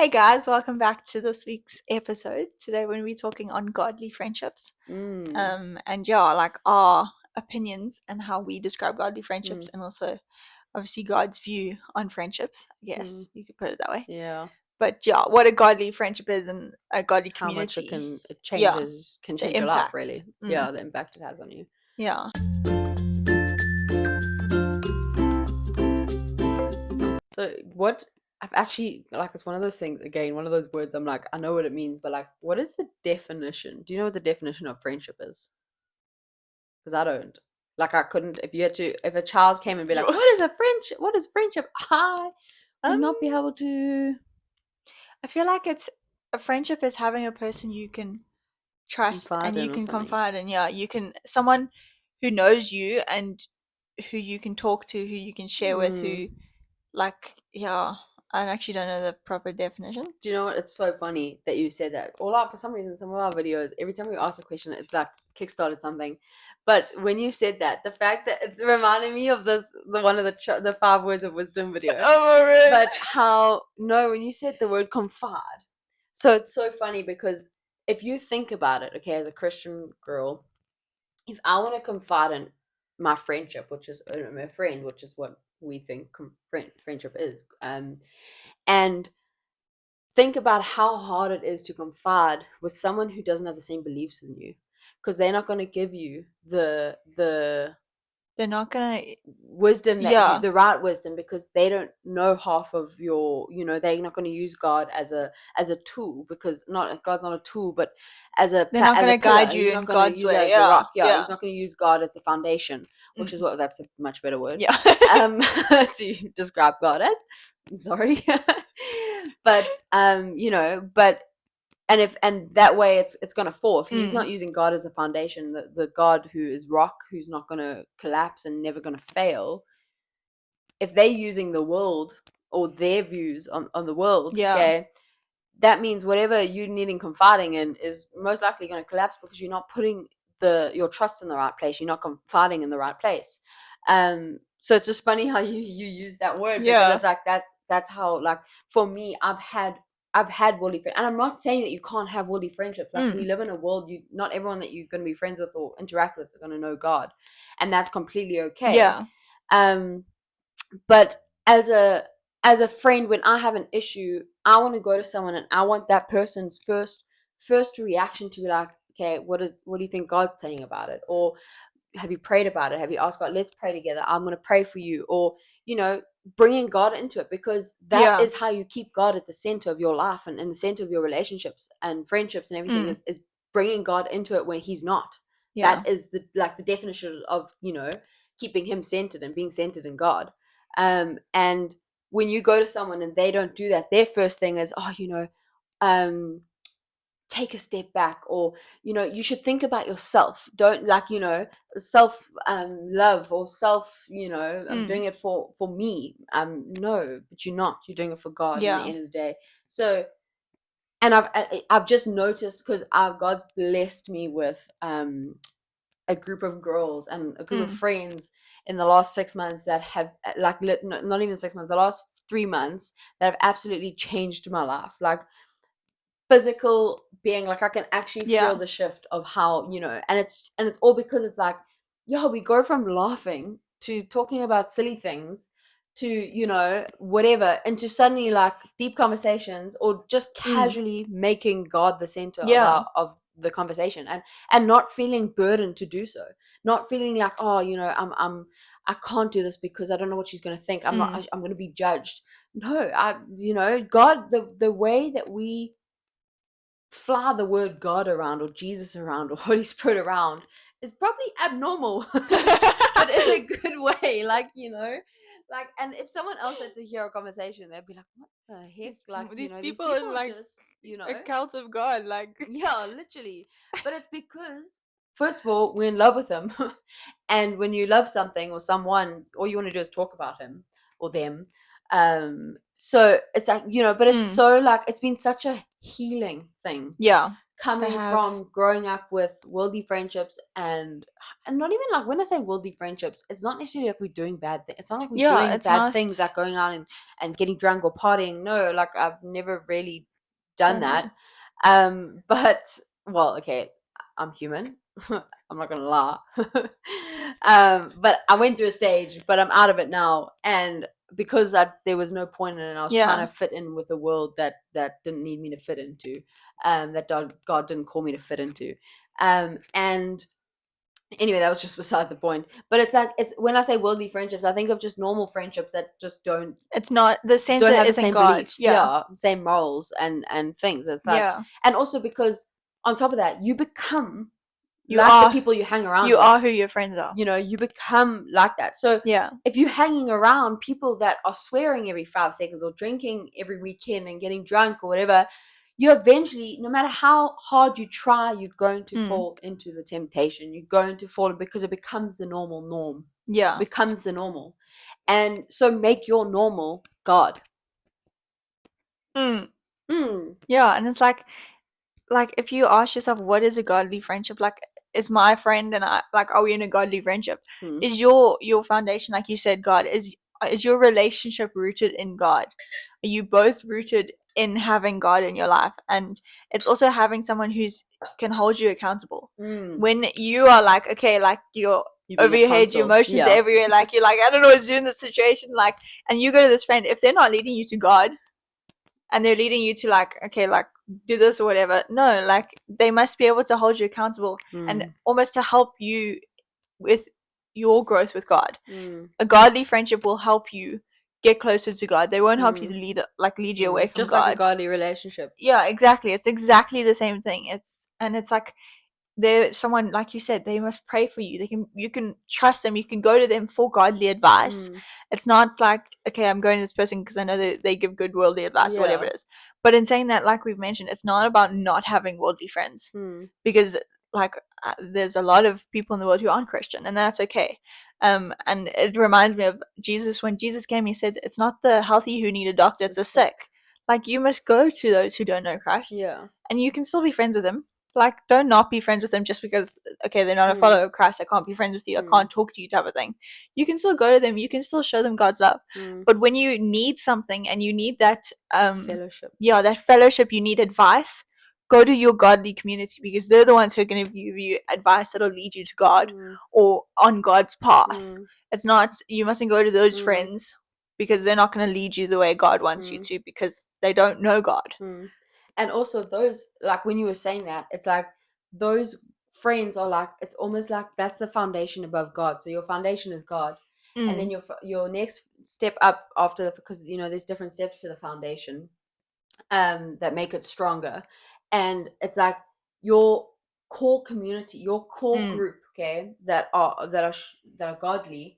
Hey guys, welcome back to this week's episode. Today we're going to be talking on godly friendships. And like our opinions and how we describe godly friendships and also obviously God's view on friendships. I guess you could put it that way. Yeah. But what a godly friendship is and a godly How much community. it changes can the change your life, impact. really. Yeah, the impact it has on you. Yeah. So what I've actually it's one of those things again, one of those words I'm like, I know what it means, but what is the definition? Do you know what the definition of friendship is? Because I don't. I couldn't if a child came and be like, what is a friendship? What is friendship? I would not be able to. I feel like a friendship is having a person you can trust and you can confide in. Yeah, you can someone who knows you and who you can talk to, who you can share with, who I actually don't know the proper definition. Do you know what? It's so funny that you said that. For some reason, some of our videos, every time we ask a question, it's like kickstarted something. But when you said that, the fact that it's reminding me of one of the 5 words of wisdom video. Oh, really? But when you said the word confide, so it's so funny because if you think about it, okay, as a Christian girl, if I want to confide in my friendship, which is my friend, which is what we think friendship is, and think about how hard it is to confide with someone who doesn't have the same beliefs in you, because they're not going to give you the They're not gonna wisdom the right wisdom, because they don't know half of your, they're not going to use God as a tool, because God's not a tool, but they're not going to guide you in God's way. He's not going to use God as the foundation, which is that's a much better word to describe God as. I'm sorry. But and that way it's gonna fall if he's not using God as a foundation, the God who is rock, who's not gonna collapse and never gonna fail. If they're using the world or their views on the world, okay, that means whatever you needing confiding in is most likely going to collapse, because you're not putting your trust in the right place. You're not confiding in the right place. So it's just funny how you use that word, because it's that's how, for me, I've had worldly friends, and I'm not saying that you can't have worldly friendships. We live in a world, not everyone that you're going to be friends with or interact with are going to know God, and that's completely okay. But as a friend, when I have an issue, I want to go to someone and I want that person's first reaction to be like, okay, what do you think God's saying about it? Or have you prayed about it? Have you asked God, let's pray together, I'm going to pray for you? Or, bringing God into it, because that is how you keep God at the center of your life and in the center of your relationships and friendships and everything, is bringing God into it when he's not. That is the definition of, keeping him centered and being centered in God. And when you go to someone and they don't do that, their first thing is, take a step back, or you should think about yourself. Don't self love, or self, I'm doing it for me. No, but you're not. You're doing it for God at the end of the day. So, and I've just noticed, because God's blessed me with a group of girls and a group of friends in the last 6 months that have not even 6 months, the last 3 months, that have absolutely changed my life. Physical being, I can actually feel the shift of how, and it's all because it's we go from laughing to talking about silly things to whatever, into suddenly deep conversations, or just casually making God the center of the conversation, and not feeling burdened to do so, not feeling like, I can't do this because I don't know what she's going to think, I'm going to be judged. No, God, the way that we fly the word God around, or Jesus around, or Holy Spirit around, is probably abnormal, but in a good way. And if someone else had to hear a conversation, they'd be like, what the heck? These people are just, a cult of God, yeah, literally. But it's because, first of all, we're in love with him. And when you love something or someone, all you want to do is talk about him or them. So it's but it's so it's been such a healing thing. coming from growing up with worldly friendships and not even like, when I say worldly friendships, it's not necessarily like we're doing bad things. It's not like we're doing bad things, like going out and getting drunk or partying. No, like I've never really done that. But well, okay, I'm human. I'm not gonna lie. But I went through a stage, but I'm out of it now, and because there was no point in it, I was trying to fit in with a world that didn't need me to fit into, that God didn't call me to fit into, and anyway, that was just beside the point. But it's like, it's when I say worldly friendships, I think of just normal friendships that just don't. It's not the sense that isn't same God. Beliefs, same morals and things. It's like, and also because on top of that, you become the people you hang around. You are who your friends are. You know, you become like that. So if you're hanging around people that are swearing every 5 seconds or drinking every weekend and getting drunk or whatever, you eventually, no matter how hard you try, you're going to fall into the temptation. You're going to fall, because it becomes the normal norm. Yeah. It becomes the normal. And so make your normal God. Yeah. And it's like if you ask yourself, what is a godly friendship? Like, is my friend and I, like, are we in a godly friendship? Is your foundation, like you said, God? Is your relationship rooted in God? Are you both rooted in having God in your life? And it's also having someone who's can hold you accountable. When you are like, okay, like you're over your head, your emotions are everywhere, like you're like, I don't know what to do in this situation, like, and you go to this friend, if they're not leading you to God and they're leading you to like, okay, like, do this or whatever, no, like, they must be able to hold you accountable and almost to help you with your growth with God. A godly friendship will help you get closer to God. They won't help you to lead you away from just God. Just like a godly relationship. Yeah, exactly. It's exactly the same thing. It's like, they're someone, like you said, they must pray for you. You can trust them. You can go to them for godly advice. It's not like, okay, I'm going to this person because I know that they give good worldly advice or whatever it is. But in saying that, like we've mentioned, it's not about not having worldly friends, because like there's a lot of people in the world who aren't Christian, and that's okay. And it reminds me of Jesus. When Jesus came, he said, it's not the healthy who need a doctor, it's the sick. Like, you must go to those who don't know Christ, and you can still be friends with them. Like, don't not be friends with them just because, okay, they're not a follower of Christ, I can't be friends with you, I can't talk to you, type of thing. You can still go to them, you can still show them God's love. But when you need something and you need that fellowship, that fellowship, you need advice, go to your godly community, because they're the ones who are going to give you advice that'll lead you to God or on God's path. It's not, you mustn't go to those friends because they're not going to lead you the way God wants you to, because they don't know God. And also those, like when you were saying that, it's like those friends are like, it's almost like that's the foundation above God. So your foundation is God, and then your next step up after because there's different steps to the foundation that make it stronger, and it's like your core community, your core group, okay, that are godly,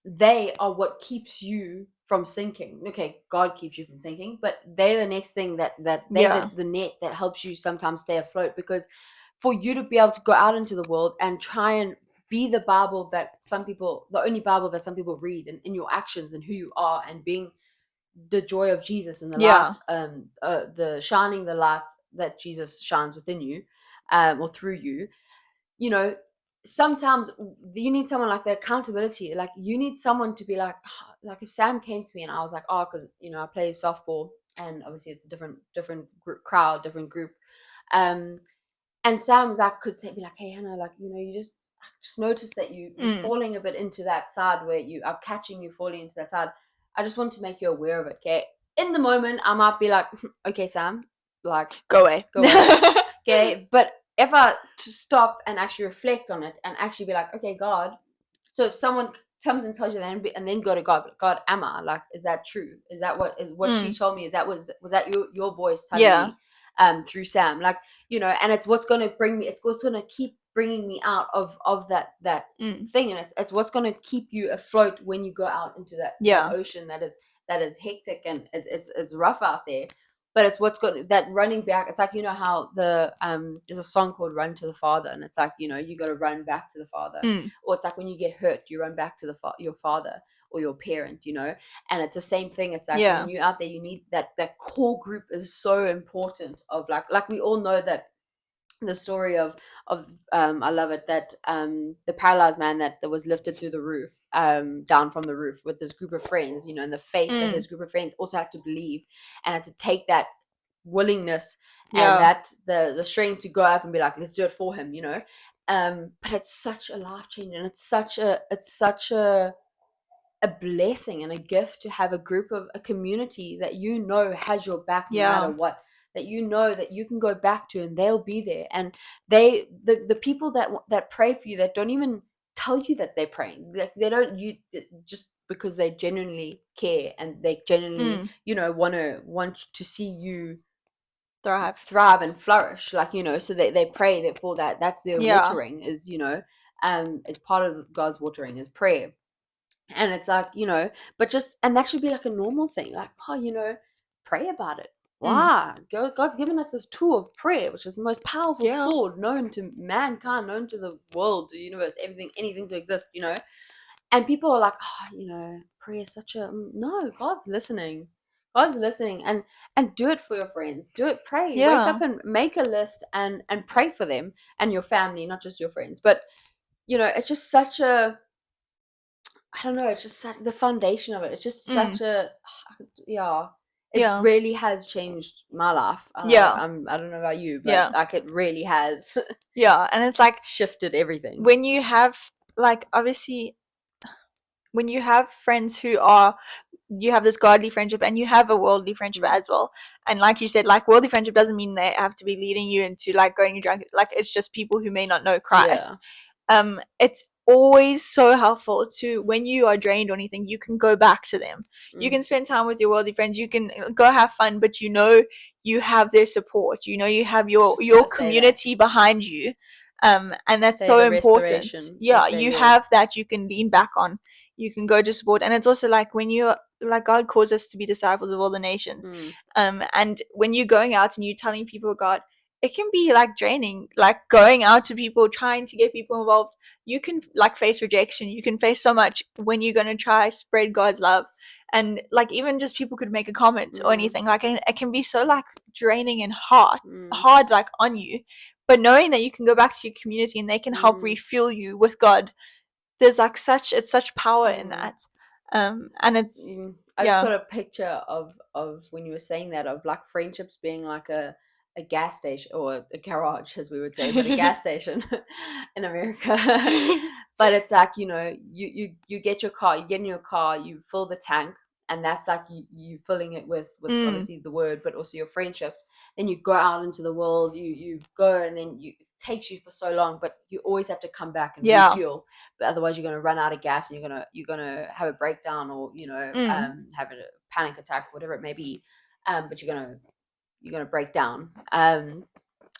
they are what keeps you from sinking. Okay, God keeps you from sinking, but they're the next thing that they're the net that helps you sometimes stay afloat, because for you to be able to go out into the world and try and be the Bible that the only Bible that some people read, and in your actions and who you are, and being the joy of Jesus and the light, the shining the light that Jesus shines within you, or through you, sometimes you need someone like the accountability. Like, you need someone to be like if Sam came to me and I was like, because I play softball, and obviously it's a different crowd, different group, and Sam was like, be like, hey Hannah, like, you just notice that you're falling a bit into that side where I'm catching you falling into that side. I just want to make you aware of it. Okay, in the moment I might be like, okay Sam, like, go away. Okay, but if I to stop and actually reflect on it and actually be like, okay, God, so if someone comes and tells you that, and then go to God, God, am I, like, is that true? Is that what she told me? Was that your voice telling me through Sam? Like, and it's what's going to bring me, it's what's going to keep bringing me out of that thing, and it's what's going to keep you afloat when you go out into that ocean that is hectic and it's rough out there. But it's what's got that running back. It's like, how the there's a song called Run to the Father, and it's like, you got to run back to the Father. Or it's like when you get hurt, you run back to your Father. or your parent, and it's the same thing. It's like Yeah. when you're out there, you need that core group is so important. Of like we all know that the story of I love it that the paralyzed man that was lifted through the roof, down from the roof with his group of friends, and the faith that his group of friends also had to believe and had to take that willingness and that the strength to go up and be like, let's do it for him, but it's such a life change, and it's such a blessing and a gift to have a community that has your back no matter what, that that you can go back to, and they'll be there, and the people that pray for you, that don't even tell you that they're praying, like they don't, you just because they genuinely care, and they genuinely want to see you thrive and flourish, like so they pray that for that's their watering, is is part of God's watering is prayer. And it's like, but just, and that should be like a normal thing. Like, pray about it. Wow. God's given us this tool of prayer, which is the most powerful sword known to mankind, known to the world, the universe, anything to exist, And people are like, prayer is such a, no, God's listening. God's listening, and do it for your friends. Do it, pray. Wake up and make a list and pray for them and your family, not just your friends. But, it's just such a, I don't know, it's just such, the foundation of it. It's just such a, it really has changed my life. I don't know about you, but like it really has. And it's like shifted everything. When you have, like, obviously, when you have friends who are, you have this godly friendship and you have a worldly friendship as well. And like you said, like, worldly friendship doesn't mean they have to be leading you into like going drunk. Like, it's just people who may not know Christ. It's always so helpful to, when you are drained or anything, you can go back to them. You can spend time with your worldly friends, you can go have fun, but you have their support, you have your community behind you, and that's so important. You have that you can lean back on, you can go to support. And it's also like, when you, like, God calls us to be disciples of all the nations, and when you're going out and you're telling people God, it can be like draining, like going out to people, trying to get people involved. You can like face rejection, you can face so much when you're going to try spread God's love, and like even just people could make a comment or anything, like it can be so like draining and hard like on you. But knowing that you can go back to your community and they can help refuel you with God, there's like such power in that. And it's I just got a picture of when you were saying that, of like friendships being like a gas station, or a garage, as we would say, but a gas station in America. But it's like, you get your car, you get in your car, you fill the tank, and that's like you filling it with obviously the word, but also your friendships. Then you go out into the world, you go, and then it takes you for so long, but you always have to come back and refuel. But otherwise, you're going to run out of gas, and you're gonna have a breakdown, or have a panic attack, whatever it may be. But you're gonna break down, and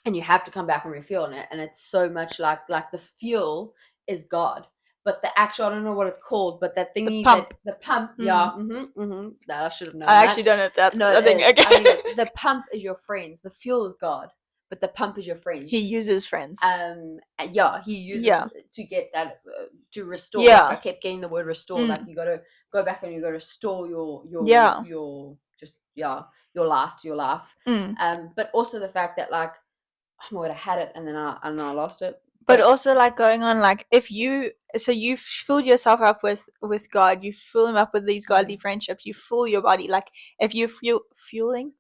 you have to come back and refuel on it. And it's so much like the fuel is God, but the actual, I don't know what it's called, but that thingy, the pump, that I should have known. I actually don't know if that's no, the thing. I think the pump is your friends, the fuel is God, but the pump is your friends. He uses friends. He uses to get that, to restore. Like I kept getting the word restore. Like you got to go back and you got to restore your just your life. But also the fact that, like, oh my God, I had it and then I lost it. But also, like, going on, like, if you filled yourself up with God, you fill him up with these godly friendships, you fill your body. Like, if you fueling,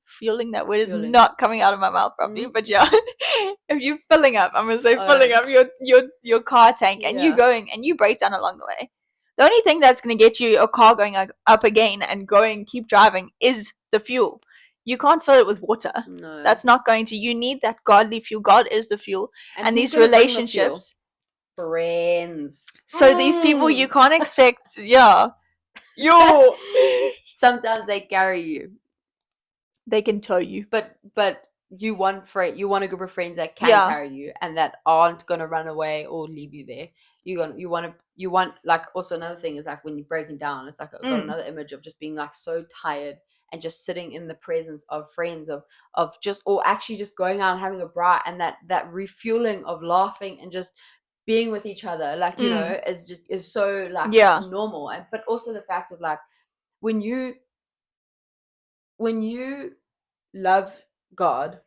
that word is not coming out of my mouth properly, but if you're filling up, I'm gonna say filling up your car tank, and you going and you break down along the way. The only thing that's gonna get you a car going up again and keep driving is the fuel. You can't fill it with water. No. That's not going to. You need that godly fuel. God is the fuel. And these relationships. Friends. So these people you can't expect. Sometimes they carry you. They can tow you. But you want a group of friends that can carry you and that aren't gonna run away or leave you there. You want like, also another thing is like, when you're breaking down, it's like I've got another image of just being like so tired and just sitting in the presence of friends, of just, or actually just going out and having a bra, and that refueling of laughing and just being with each other, like, you know, is so like normal. And but also the fact of like when you love God,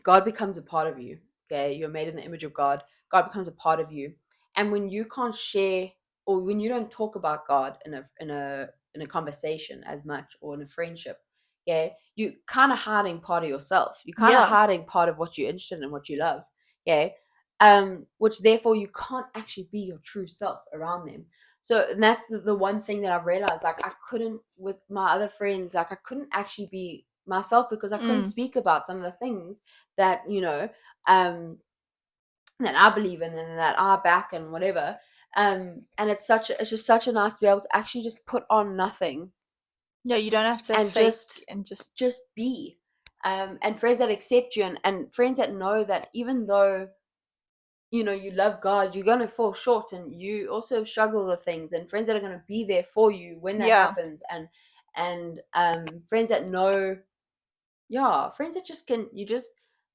God becomes a part of you. Okay, you're made in the image of God. God becomes a part of you. And when you can't share, or when you don't talk about God in a conversation as much, or in a friendship, yeah, you kind of hiding part of yourself. You kind of hiding part of what you're interested in and what you love. Yeah. Which therefore you can't actually be your true self around them. So that's the one thing that I've realized. Like I couldn't, with my other friends, like I couldn't actually be myself because I couldn't speak about some of the things that, you know, that I believe in and that I back and whatever. And it's just such a nice to be able to actually just put on nothing. Yeah, you don't have to and fake just be. And friends that accept you, and friends that know that even though, you know, you love God, you're going to fall short, and you also struggle with things, and friends that are going to be there for you when that happens. And friends that know, friends that just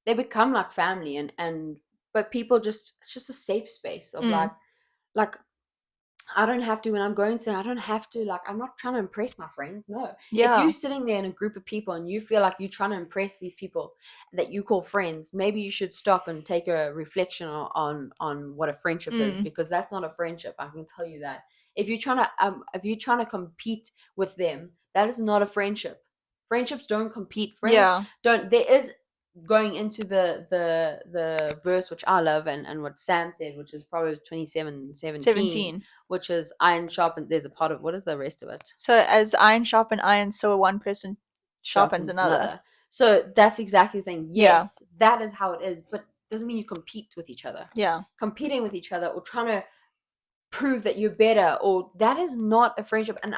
they become like family. And but people just, it's just a safe space of like I don't have to, when I'm going to, I don't have to, like, I'm not trying to impress my friends. No. If you're sitting there in a group of people and you feel like you're trying to impress these people that you call friends, maybe you should stop and take a reflection on what a friendship is, because that's not a friendship. I can tell you that. If you're trying to compete with them, that is not a friendship. Friendships don't compete. Friends don't. There is, going into the verse which I love, and what Sam said, which is Proverbs 27:17, which is iron sharpens. There's a part of, what is the rest of it? So as iron sharpen iron, so one person sharpens another. So that's exactly the thing. Yes, that is how it is, but it doesn't mean you compete with each other. Competing with each other or trying to prove that you're better, or that is not a friendship. And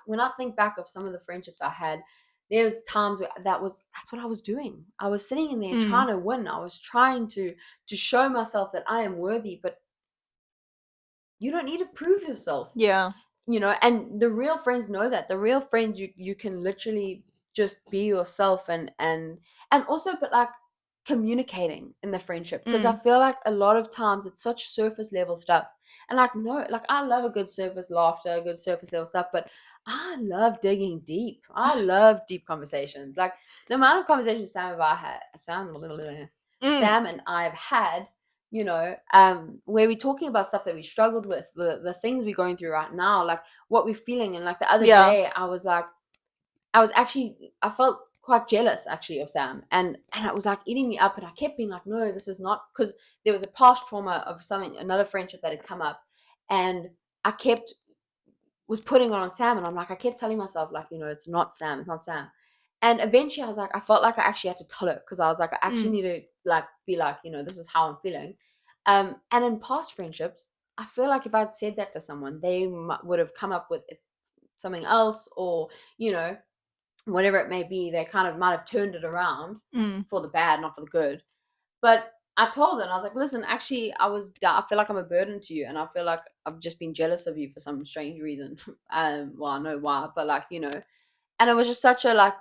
when I think back of some of the friendships I had, there was times where that's what I was doing. I was sitting in there trying to win. I was trying to show myself that I am worthy, but you don't need to prove yourself. You know, and the real friends know that. The real friends, you can literally just be yourself, and also, but like communicating in the friendship, because I feel like a lot of times it's such surface level stuff. And like, no, like I love a good surface laughter, a good surface level stuff, but I love digging deep. I love deep conversations. Like the amount of conversations Sam and I have had, you know, where we're talking about stuff that we struggled with, the things we're going through right now, like what we're feeling. And like the other day, I felt quite jealous actually of Sam, and it was like eating me up, and I kept being like, no, this is not, because there was a past trauma of another friendship that had come up, and I was putting it on Sam, and I'm like, I kept telling myself, like, you know, it's not Sam. And eventually I was like, I felt like I actually had to tell her, because I was like, I actually need to like be like, you know, this is how I'm feeling. And in past friendships, I feel like if I'd said that to someone, they would have come up with something else, or, you know, whatever it may be. They kind of might have turned it around for the bad, not for the good. But I told her, and I was like, listen, actually, I feel like I'm a burden to you, and I feel like I've just been jealous of you for some strange reason. Well, I know why, but like, you know, and it was just such a like,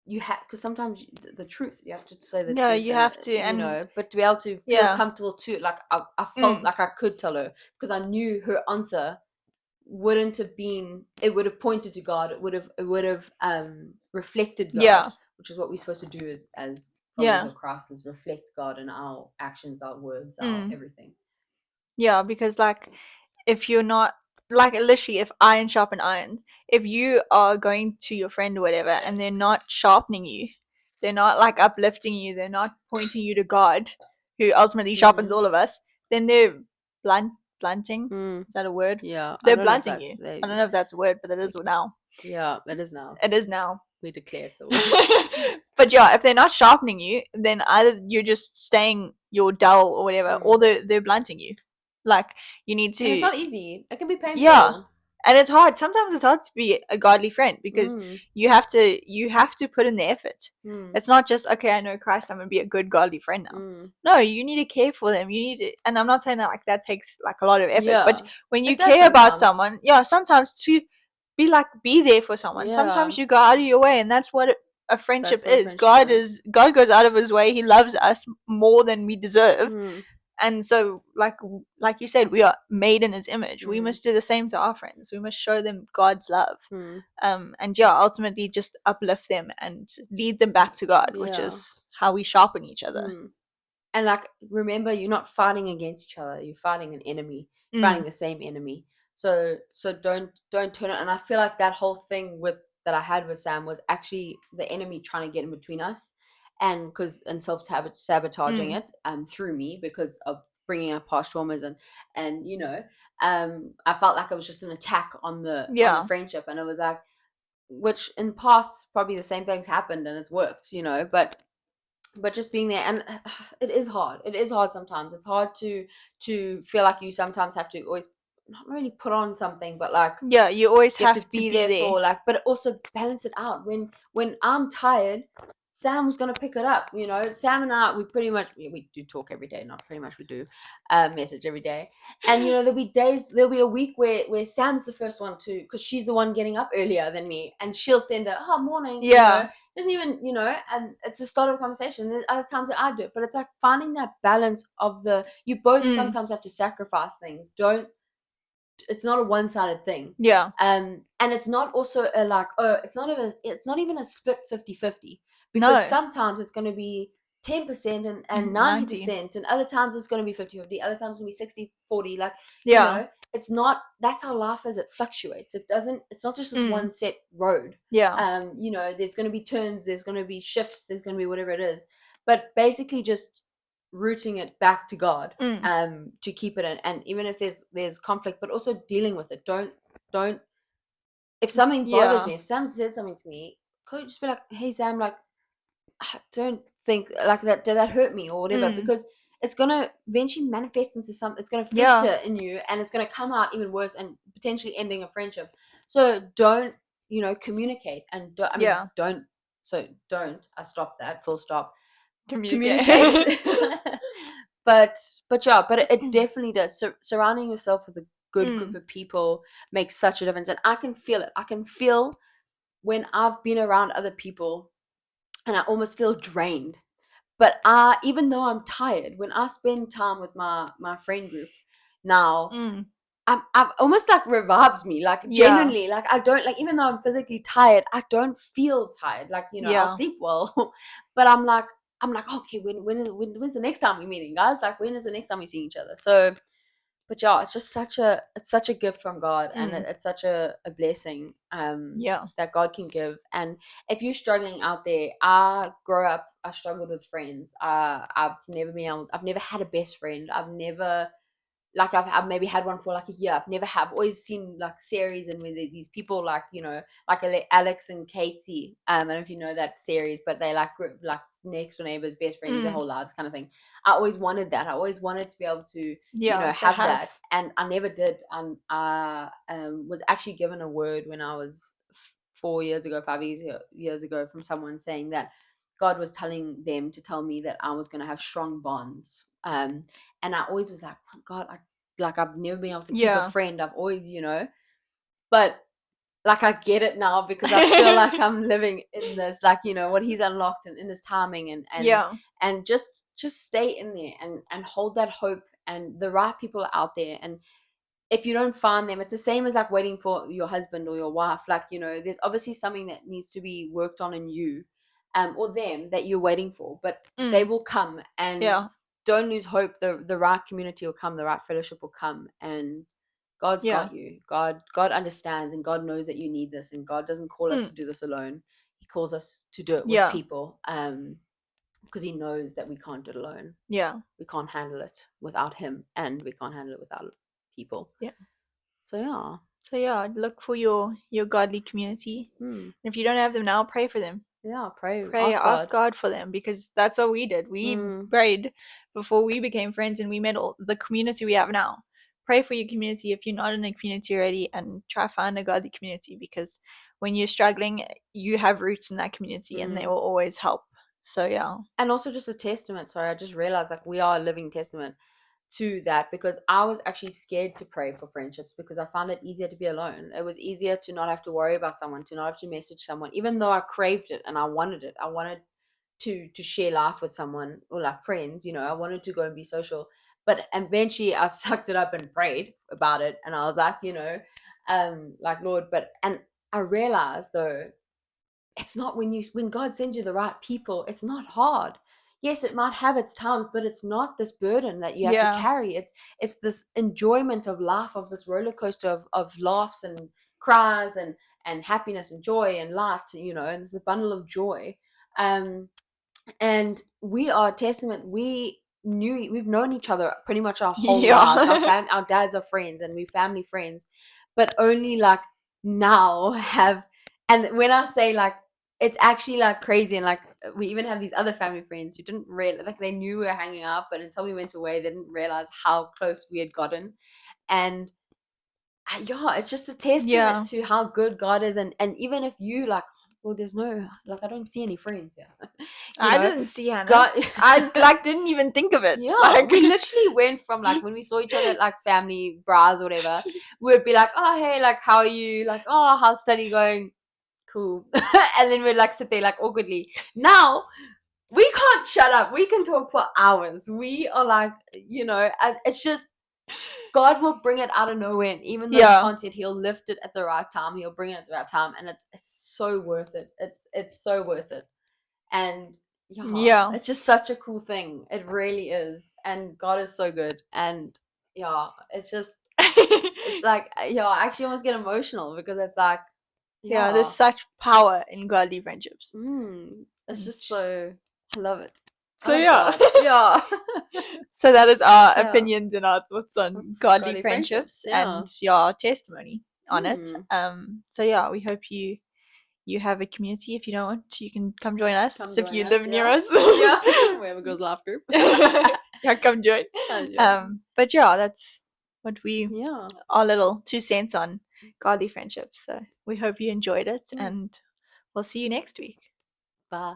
you have, because sometimes the truth, you have to say the truth. No, you have to, you know, but to be able to feel comfortable too, like I felt like I could tell her, because I knew her answer wouldn't have been, it would have pointed to God. It would have reflected God, which is what we're supposed to do as followers of Christ, is reflect God in our actions, our words, our everything. Yeah, because like, if you're not, like, literally, if iron sharpen irons, if you are going to your friend or whatever and they're not sharpening you, they're not like uplifting you, they're not pointing you to God, who ultimately sharpens all of us, then they're blunting. Is that a word? Yeah, they're blunting you. I don't know if that's a word, but it is now. Yeah, it is now. It is now. We declare it's a word. But yeah, if they're not sharpening you, then either you're just staying your dull or whatever, or they're blunting you. Like, you need to. And it's not easy. It can be painful. Yeah, and it's hard. Sometimes it's hard to be a godly friend, because you have to put in the effort. It's not just, okay, I know Christ, I'm gonna be a good godly friend now. No, you need to care for them. You need to, and I'm not saying that like that takes like a lot of effort, but when you care about someone, sometimes to be there for someone. Sometimes you go out of your way, and that's what a friendship is. God goes out of his way. He loves us more than we deserve. And so like you said, we are made in his image. We must do the same to our friends. We must show them God's love. And ultimately just uplift them and lead them back to God, which is how we sharpen each other. And like, remember, you're not fighting against each other, you're fighting an enemy, fighting the same enemy. So don't turn it. And I feel like that whole thing that I had with Sam was actually the enemy trying to get in between us, and self-sabotaging it through me because of bringing up past traumas, and I felt like it was just an attack on the friendship. And it was like, which in the past probably the same things happened and it's worked, but just being there. And it is hard sometimes. It's hard to feel like you sometimes have to always not really put on something, but like, you always have to be there for, like, but also balance it out. When I'm tired, Sam's gonna pick it up. Sam and I, we do talk every day. Not pretty much, we do message every day. And there'll be a week where Sam's the first one to, because she's the one getting up earlier than me, and she'll send a morning. Doesn't even, and it's the start of a conversation. There's other times that I do it, but it's like finding that balance of you both sometimes have to sacrifice things. It's not a one-sided thing. And it's not also it's not even a split 50-50, because sometimes it's going to be 10% and 90%, and other times it's going to be 50-50, other times it's going to be 60-40. Like, it's not, that's how life is. It fluctuates. It's not just this one set road. There's going to be turns, there's going to be shifts, there's going to be whatever it is, but basically just rooting it back to God, to keep it in. And even if there's conflict, but also dealing with it. Don't if something bothers me, if Sam said something to me, could you just be like, hey Sam, like, don't think like that, did that hurt me or whatever, because it's gonna eventually manifest into something. It's gonna fester in you, and it's gonna come out even worse and potentially ending a friendship. So don't communicate, and don't I stop that, full stop. Communicate. but it definitely does. Surrounding yourself with a good group of people makes such a difference. And I can feel it. I can feel when I've been around other people and I almost feel drained. But even though I'm tired, when I spend time with my friend group now, I've almost like revives me, like genuinely, like I don't, like, even though I'm physically tired, I don't feel tired, like, I'll sleep well. But I'm like, okay, when's the next time we're meeting, guys? Like, when is the next time we see each other? So, but it's just such a gift from God, and it's such a blessing that God can give. And if you're struggling out there, I struggled with friends. I've never had a best friend. I've never, like, I've maybe had one for like a year. I've always seen like series, and with these people, like, like Alex and Katie. I don't know if you know that series, but they like next door neighbors, best friends their whole lives, kind of thing. I always wanted that. I always wanted to be able to have that, and I never did. And I was actually given a word when I was 5 years ago from someone saying that God was telling them to tell me that I was going to have strong bonds. And I always was like, oh God, I've never been able to keep a friend. I've always, but like, I get it now, because I feel like I'm living in this, like, what he's unlocked, and in his timing, and just stay in there and hold that hope, and the right people are out there. And if you don't find them, it's the same as like waiting for your husband or your wife. Like, there's obviously something that needs to be worked on in you, or them, that you're waiting for, but they will come. And don't lose hope. The right community will come, the right fellowship will come, and God's got you. God understands, and God knows that you need this, and God doesn't call us to do this alone. He calls us to do it with people, because he knows that we can't do it alone. We can't handle it without him, and we can't handle it without people. So look for your godly community. If you don't have them now, pray for them. Pray, ask God for them, because that's what we did. We prayed before we became friends, and we met all the community we have now. Pray for your community if you're not in a community already, and try find a godly community, because when you're struggling, you have roots in that community, and they will always help. So and also just a testament. Sorry, I just realized, like, we are a living testament to that, because I was actually scared to pray for friendships, because I found it easier to be alone. It was easier to not have to worry about someone, to not have to message someone, even though I craved it and I wanted it. I wanted to share life with someone, or like friends, I wanted to go and be social. But eventually I sucked it up and prayed about it, and I was like, like, Lord, and I realized though, it's not when God sends you the right people, it's not hard. Yes, it might have its times, but it's not this burden that you have to carry. It's this enjoyment of life, of this roller coaster of laughs and cries and happiness and joy and light, and this is a bundle of joy. And we are a testament. We've known each other pretty much our whole lives. Our dads are friends, and we're family friends, but only like now and when I say like, it's actually like crazy, and like we even have these other family friends who didn't realize, like, they knew we were hanging out, but until we went away, they didn't realize how close we had gotten. And it's just a testament to how good God is. And even if you like, well, there's no, like, I don't see any friends here. I didn't see Hannah. I like didn't even think of it. Yeah, like, we literally went from like when we saw each other at like family bras or whatever, we'd be like, oh hey, like how are you? Like, oh, how's study going? Cool. And then we'd like sit there like awkwardly. Now we can't shut up. We can talk for hours. We are like, it's just God will bring it out of nowhere. And even though you can't see it, He'll lift it at the right time. He'll bring it at the right time, and it's so worth it. It's so worth it. And it's just such a cool thing. It really is. And God is so good. And it's just it's like, I actually almost get emotional, because it's like, there's such power in godly friendships. It's just so, I love it. So so that is our opinions and our thoughts on godly friendships and your testimony on it. So we hope you have a community. If you don't want, you can come join us. If you live near us, we have a girls' laugh group. Come join. But that's what our little 2 cents on godly friendships. So we hope you enjoyed it, and we'll see you next week. Bye.